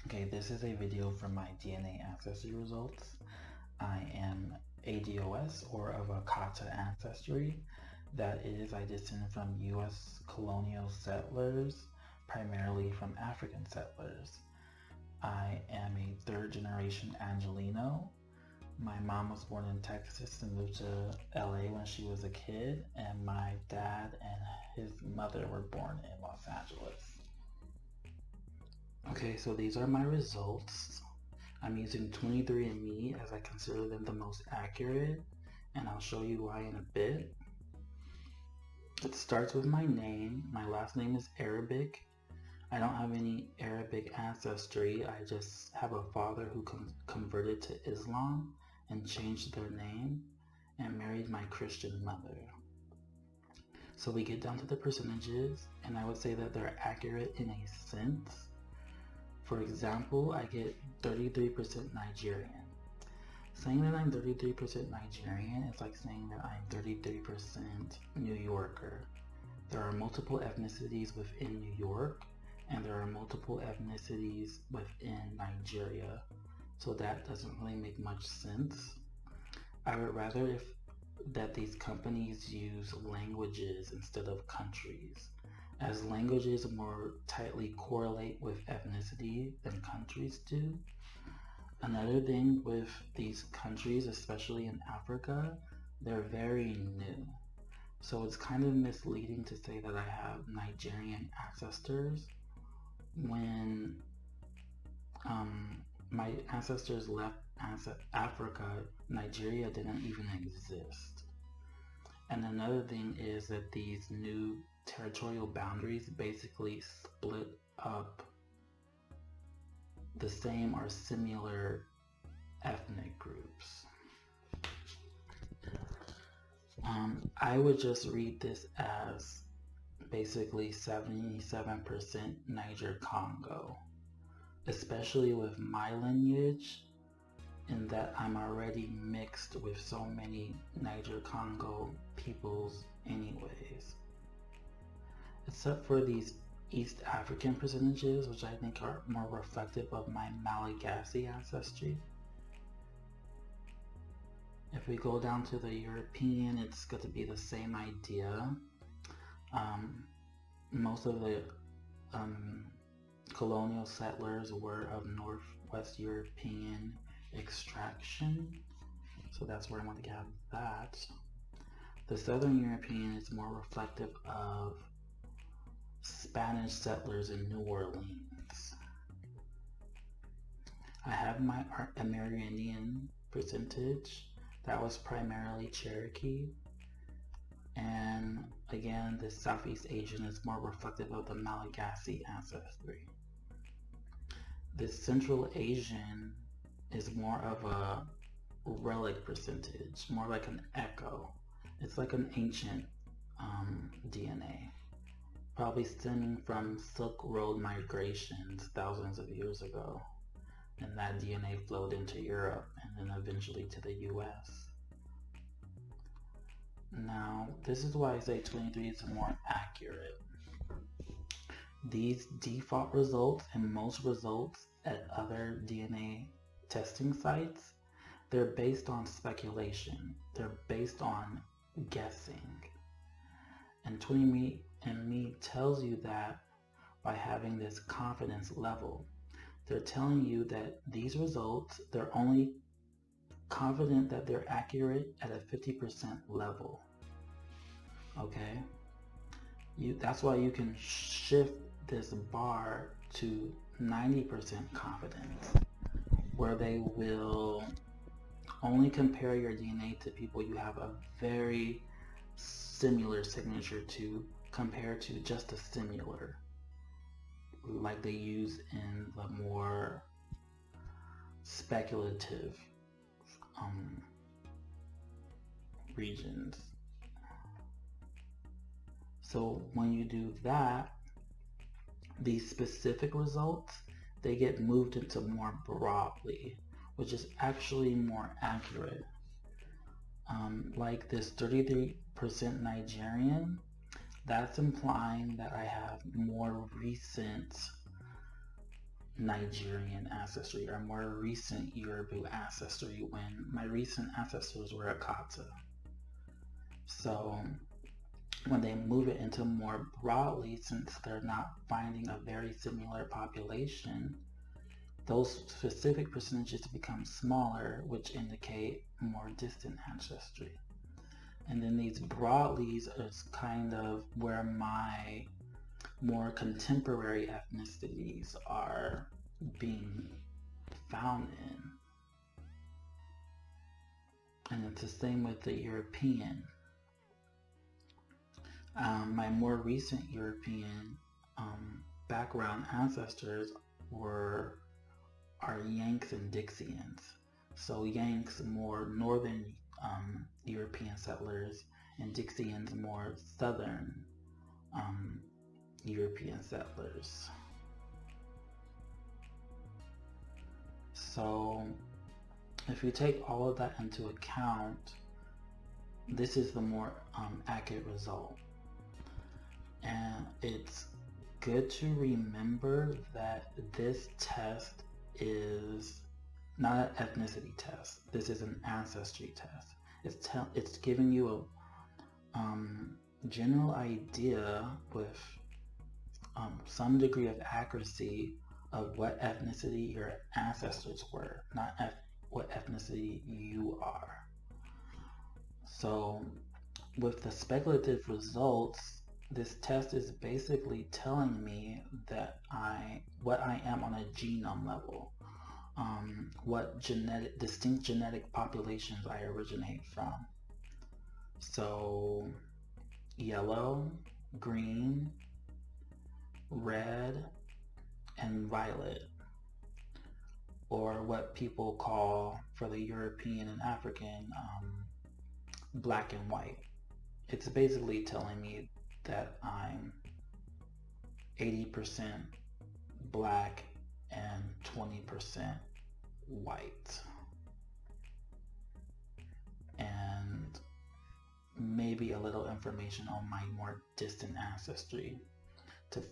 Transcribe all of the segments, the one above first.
Okay, this is a video from my DNA ancestry results. I am ADOS, or of Akata ancestry. That is, I descend from U.S. colonial settlers, primarily from African settlers. I am a third generation Angelino. My mom was born in Texas and moved to LA when she was a kid, and my dad and his mother were born in Los Angeles. Okay, so these are my results. I'm using 23andme as I consider them the most accurate, and I'll show you why in a bit. It starts with my name. My last name is Arabic. I don't have any Arabic ancestry. I just have a father who converted to Islam and changed their name and married my Christian mother. So we get down to the percentages, and I would say that they're accurate in a sense. For example, I get 33% Nigerian. Saying that I'm 33% Nigerian is like saying that I'm 33% New Yorker. There are multiple ethnicities within New York, and there are multiple ethnicities within Nigeria. So that doesn't really make much sense. I would rather that these companies use languages instead of countries, as languages more tightly correlate with ethnicity than countries do. Another thing with these countries, especially in Africa, they're very new. So it's kind of misleading to say that I have Nigerian ancestors when my ancestors left Africa. Nigeria didn't even exist. And another thing is that these new territorial boundaries basically split up the same or similar ethnic groups. I would just read this as basically 77% Niger Congo, especially with my lineage, in that I'm already mixed with so many Niger Congo peoples anyways. Except for these East African percentages, which I think are more reflective of my Malagasy ancestry. If we go down to the European, it's going to be the same idea. Most of the colonial settlers were of Northwest European extraction, so that's where I'm going to have that. The Southern European is more reflective of Spanish settlers in New Orleans. I have my Amerindian percentage. That was primarily Cherokee. And again, the Southeast Asian is more reflective of the Malagasy ancestry. The Central Asian is more of a relic percentage, more like an echo. It's like an ancient DNA, probably stemming from Silk Road migrations thousands of years ago. And that DNA flowed into Europe and then eventually to the US. Now, this is why I say 23 is more accurate. These default results and most results at other DNA testing sites, they're based on speculation. They're based on guessing. And 23andme tells you that by having this confidence level. They're telling you that these results, they're only confident that they're accurate at a 50% level. Okay? That's why you can shift this bar to 90% confidence, where they will only compare your DNA to people you have a very similar signature to, compared to just a similar, like they use in the more speculative regions. So when you do that, these specific results, they get moved into more broadly, which is actually more accurate. Like this 33% Nigerian, that's implying that I have more recent Nigerian ancestry or more recent Yoruba ancestry when my recent ancestors were Akata. So when they move it into more broadly, since they're not finding a very similar population, those specific percentages become smaller, which indicate more distant ancestry. And then these broadleys is kind of where my more contemporary ethnicities are being found in. And it's the same with the European. My more recent European background ancestors are Yanks and Dixians. So Yanks more northern European settlers, and Dixians more southern European settlers. So if you take all of that into account, this is the more accurate result. And it's good to remember that this test is not an ethnicity test. This is an ancestry test. It's giving you a general idea with some degree of accuracy of what ethnicity your ancestors were, not what ethnicity you are. So with the speculative results, this test is basically telling me that what I am on a genome level, what distinct genetic populations I originate from. So yellow, green, red, and violet, or what people call for the European and African black and white. It's basically telling me that I'm 80% black and 20% white. And maybe a little information on my more distant ancestry.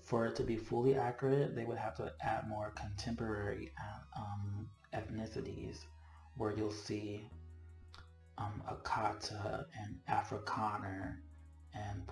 For it to be fully accurate, they would have to add more contemporary ethnicities, where you'll see Akata and Afrikaner and